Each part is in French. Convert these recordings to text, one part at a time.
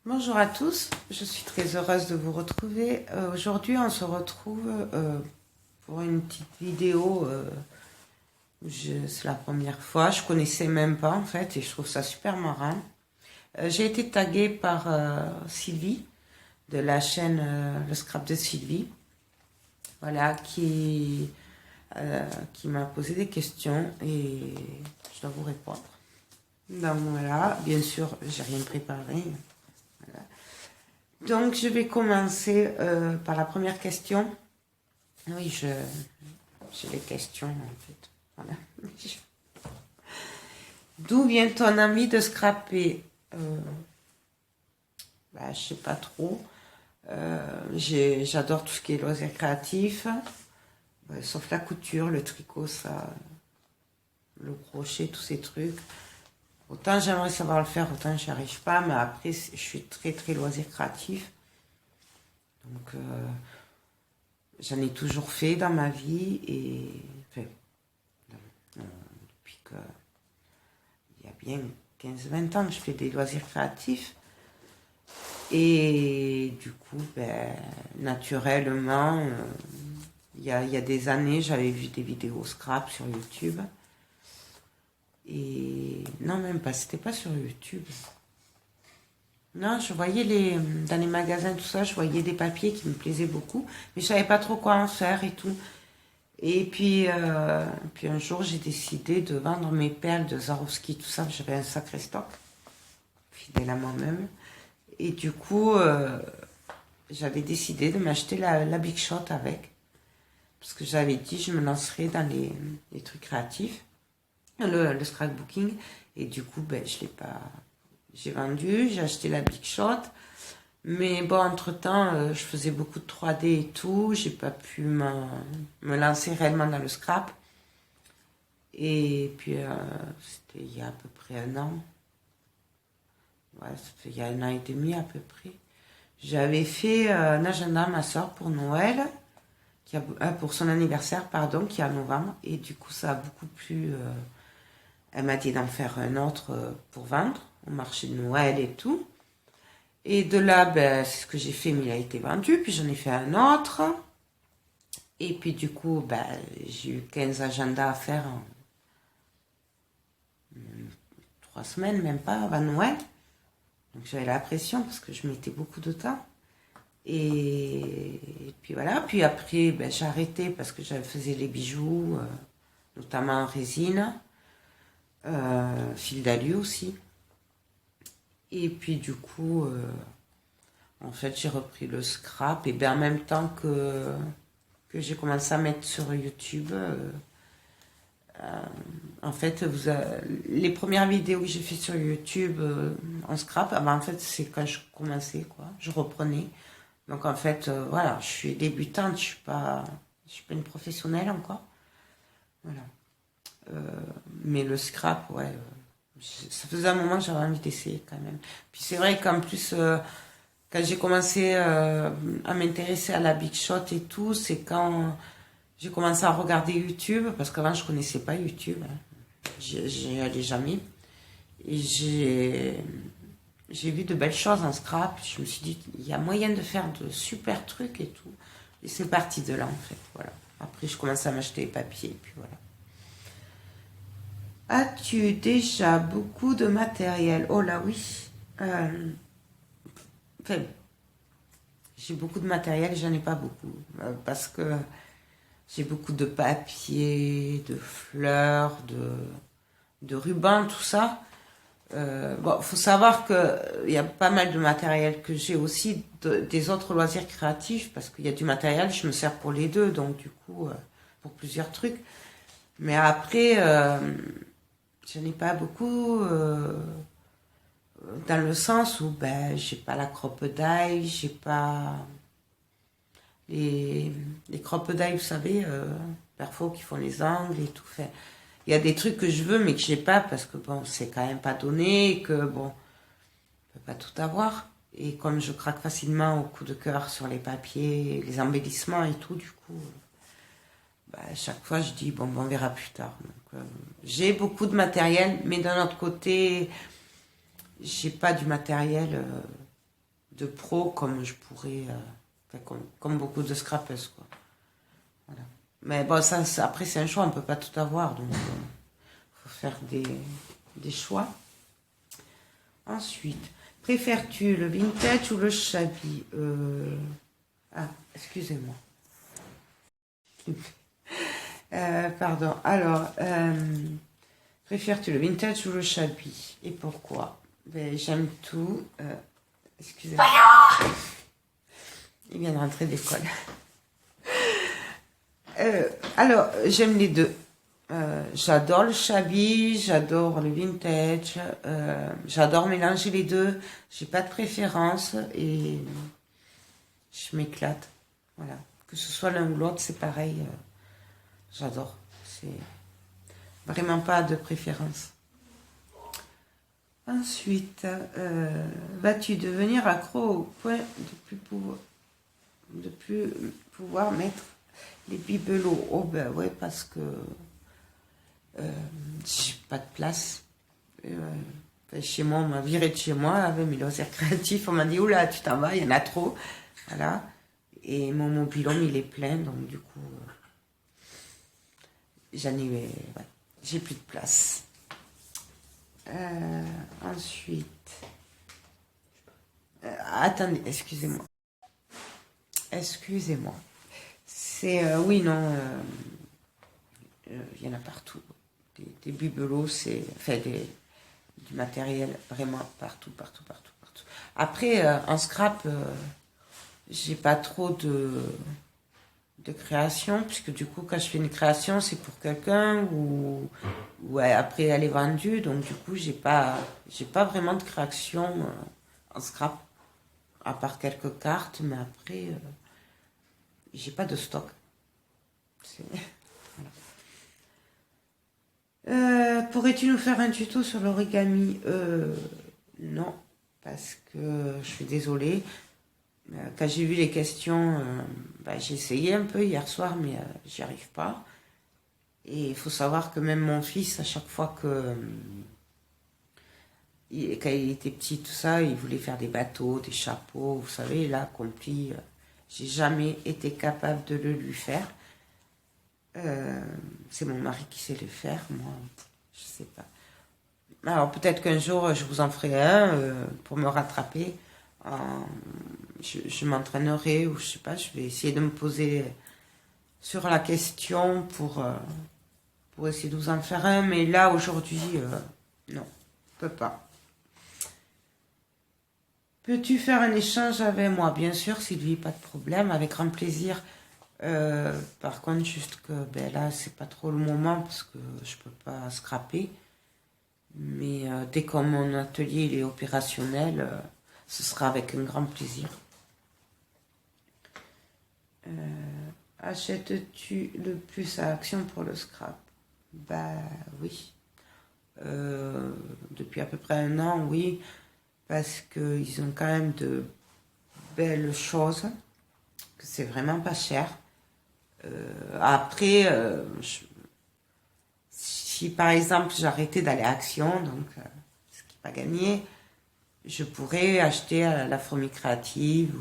Bonjour à tous, je suis très heureuse de vous retrouver. Aujourd'hui, on se retrouve pour une petite vidéo. C'est la première fois, je connaissais même pas en fait, et je trouve ça super marrant. J'ai été taguée par Sylvie de la chaîne Le Scrap de Sylvie, voilà, qui m'a posé des questions et je dois vous répondre. Donc voilà, bien sûr, j'ai rien préparé. Voilà. Donc, je vais commencer par la première question. Oui, j'ai les questions en fait. Voilà. D'où vient ton envie de scraper Je sais pas trop. J'adore tout ce qui est loisirs créatifs, sauf la couture, le tricot, ça, le crochet, tous ces trucs. Autant j'aimerais savoir le faire, autant j'y arrive pas. Mais après, je suis très très loisir créatif. Donc, j'en ai toujours fait dans ma vie et enfin, depuis que il y a bien 15-20 ans que je fais des loisirs créatifs. Et du coup, naturellement, il y a des années, j'avais vu des vidéos scrap sur YouTube. Et non, même pas, c'était pas sur YouTube. Non, je voyais dans les magasins, tout ça, je voyais des papiers qui me plaisaient beaucoup, mais je savais pas trop quoi en faire et tout. Et puis un jour, j'ai décidé de vendre mes perles de Swarovski, tout ça. J'avais un sacré stock, fidèle à moi-même. Et du coup, j'avais décidé de m'acheter la Big Shot avec. Parce que j'avais dit, je me lancerai dans les trucs créatifs, le scrapbooking. Et du coup, je l'ai pas. J'ai vendu, j'ai acheté la Big Shot. Mais bon, entre-temps, je faisais beaucoup de 3D et tout. J'ai pas pu me lancer réellement dans le scrap. Et puis, c'était il y a à peu près un an. Ouais, c'était il y a un an et demi à peu près. J'avais fait un agenda à ma soeur pour Noël, pour son anniversaire, pardon, qui est en novembre. Et du coup, ça a beaucoup plu. Elle m'a dit d'en faire un autre pour vendre au marché de Noël et tout. Et de là, c'est ce que j'ai fait, mais il a été vendu. Puis j'en ai fait un autre. Et puis du coup, j'ai eu 15 agendas à faire en 3 semaines, même pas, avant Noël. Donc j'avais la pression parce que je mettais beaucoup de temps. Et puis voilà. Puis après, j'ai arrêté parce que je faisais les bijoux, notamment en résine, fil d'alu aussi. Et puis du coup, en fait, j'ai repris le scrap. Et bien en même temps que j'ai commencé à mettre sur YouTube, en fait, les premières vidéos que j'ai fait sur YouTube en scrap, en fait, c'est quand je commençais, quoi. Je reprenais. Donc en fait, voilà, je suis débutante, je suis pas une professionnelle encore. Voilà. Mais le scrap, ouais, ça faisait un moment que j'avais envie d'essayer quand même. Puis c'est vrai qu'en plus, quand j'ai commencé à m'intéresser à la Big Shot et tout, c'est quand j'ai commencé à regarder YouTube, parce qu'avant je connaissais pas YouTube, hein. J'y allais jamais. Et j'ai vu de belles choses en scrap. Je me suis dit, il y a moyen de faire de super trucs et tout. Et c'est parti de là, en fait. Voilà. Après, je commençais à m'acheter les papiers, et puis voilà. As-tu déjà beaucoup de matériel? Oh là, oui. Enfin, j'ai beaucoup de matériel, j'en ai pas beaucoup. Parce que j'ai beaucoup de papier, de fleurs, de rubans, tout ça. Bon, faut savoir que il y a pas mal de matériel que j'ai aussi des autres loisirs créatifs parce qu'il y a du matériel, je me sers pour les deux, donc du coup pour plusieurs trucs. Mais après, je n'ai pas beaucoup dans le sens où j'ai pas la crocodile, j'ai pas les crocodiles, vous savez, parfois qui font les angles et tout fait. Il y a des trucs que je veux mais que j'ai pas parce que bon, c'est quand même pas donné et que bon, on peut pas tout avoir. Et comme je craque facilement au coup de cœur sur les papiers, les embellissements et tout, du coup, à chaque fois je dis bon, on verra plus tard. Donc, j'ai beaucoup de matériel, mais d'un autre côté, j'ai pas du matériel. de pro comme je pourrais, comme beaucoup de scrappers, quoi. Voilà. Mais bon, après, c'est un choix, on ne peut pas tout avoir, donc faut faire des choix. Ensuite, préfères-tu le vintage ou le shabby? Ah, excusez-moi. Pardon. Alors, préfères-tu le vintage ou le shabby? Et pourquoi? Ben, j'aime tout. Excusez-moi. Il vient de rentrer d'école. Alors, j'aime les deux. J'adore le shabby, j'adore le vintage, j'adore mélanger les deux. J'ai pas de préférence et je m'éclate. Voilà. Que ce soit l'un ou l'autre, c'est pareil. J'adore. C'est vraiment pas de préférence. Ensuite, vas-tu devenir accro au point de plus pouvoir mettre les bibelots? Oh ben ouais, parce que j'ai pas de place. Chez moi, on m'a viré de chez moi avec mes loisirs créatifs. On m'a dit, oula, tu t'en vas, il y en a trop. Voilà. Et mon mobil-home, il est plein, donc du coup, ouais, j'ai plus de place. Ensuite, attendez, excusez-moi. C'est, oui, non, il y en a partout. Des bibelots, enfin, du matériel vraiment partout. Après, en scrap, j'ai pas trop de création, puisque du coup, quand je fais une création, c'est pour quelqu'un ou après elle est vendue, donc du coup, j'ai pas vraiment de création en scrap, à part quelques cartes, mais après, j'ai pas de stock. Pourrais-tu nous faire un tuto sur l'origami? Non, parce que je suis désolée. Quand j'ai vu les questions, j'ai essayé un peu hier soir, mais j'y arrive pas. Et il faut savoir que même mon fils, à chaque fois que, quand il était petit, tout ça, il voulait faire des bateaux, des chapeaux, vous savez, là, accompli. J'ai jamais été capable de le lui faire. C'est mon mari qui sait le faire, moi, je sais pas. Alors peut-être qu'un jour, je vous en ferai un pour me rattraper. Je m'entraînerai ou je sais pas, je vais essayer de me poser sur la question pour essayer de vous en faire un, mais là aujourd'hui, non, je peux pas. Peux-tu faire un échange avec moi? Bien sûr, Sylvie, pas de problème, avec grand plaisir. Par contre, juste que là, c'est pas trop le moment parce que je peux pas scraper. Mais dès que mon atelier il est opérationnel, ce sera avec un grand plaisir. Achètes-tu le plus à Action pour le scrap? Bah oui. Depuis à peu près un an, oui. Parce qu'ils ont quand même de belles choses. Que c'est vraiment pas cher. Après, si par exemple j'arrêtais d'aller à Action, donc ce qui n'est pas gagné, je pourrais acheter à la Fourmi Créative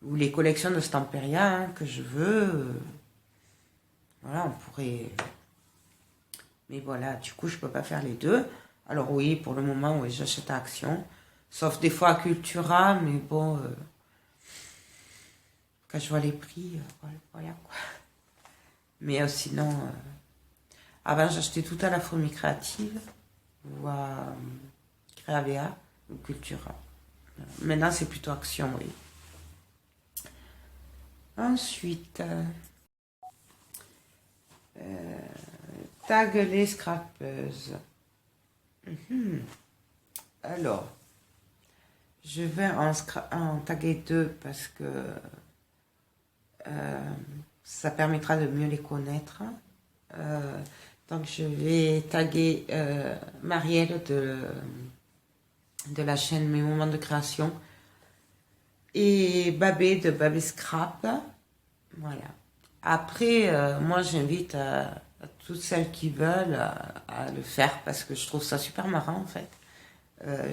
ou les collections de Stamperia hein, que je veux. Voilà, on pourrait. Mais voilà, du coup, je peux pas faire les deux. Alors oui, pour le moment, oui, j'achète à Action. Sauf des fois à Cultura, mais bon, quand je vois les prix, voilà quoi. Mais sinon, avant j'achetais tout à la Fourmi Créative ou à Créavea ou Cultura. Maintenant, c'est plutôt Action, oui. Ensuite, tag les scrapeuses. Alors, je vais en taguer deux parce que ça permettra de mieux les connaître. Donc, je vais taguer Marielle de la chaîne Mes Moments de Création et Babé de Babé Scrap. Voilà. Après, moi, j'invite à toutes celles qui veulent à le faire parce que je trouve ça super marrant en fait.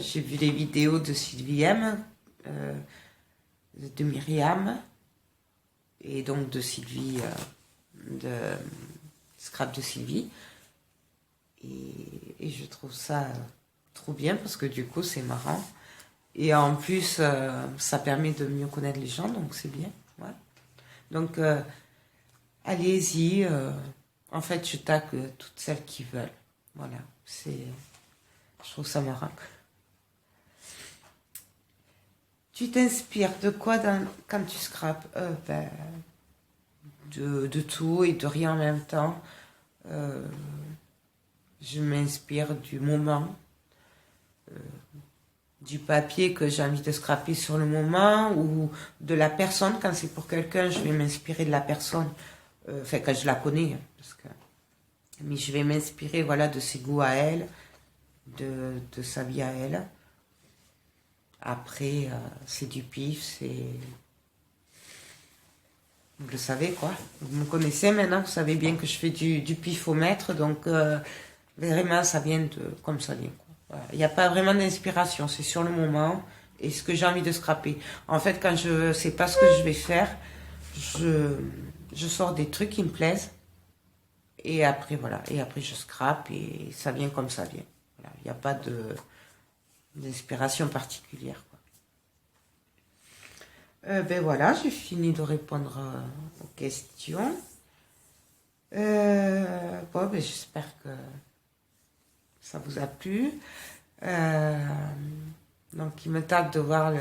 J'ai vu les vidéos de Sylvie M de Myriam et donc de Sylvie, de Scrap de Sylvie. Et je trouve ça trop bien parce que du coup c'est marrant. Et en plus, ça permet de mieux connaître les gens, donc c'est bien. Ouais. Donc, allez-y. En fait, je tag toutes celles qui veulent. Voilà. Je trouve ça marrant. Tu t'inspires de quoi quand tu scrapes? De tout et de rien en même temps. Je m'inspire du moment, du papier que j'ai envie de scraper sur le moment ou de la personne. Quand c'est pour quelqu'un, je vais m'inspirer de la personne. Enfin, quand je la connais. Mais je vais m'inspirer voilà, de ses goûts à elle, de sa vie à elle. Après, c'est du pif, c'est... Vous le savez, quoi. Vous me connaissez maintenant, vous savez bien que je fais du pifomètre, donc vraiment, ça vient comme ça vient, quoi. Voilà. Il n'y a pas vraiment d'inspiration, c'est sur le moment et ce que j'ai envie de scraper. En fait, quand je ne sais pas ce que je vais faire, je sors des trucs qui me plaisent et après, voilà. Et après, je scrape et ça vient comme ça vient. Voilà. Il n'y a pas d'inspiration particulière, quoi. Ben voilà, j'ai fini de répondre aux questions. Bon, ben j'espère que ça vous a plu. Donc, il me tarde de voir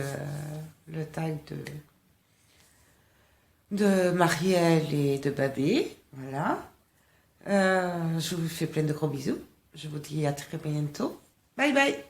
le tag de Marielle et de Babé. Voilà. Je vous fais plein de gros bisous. Je vous dis à très bientôt. Bye bye.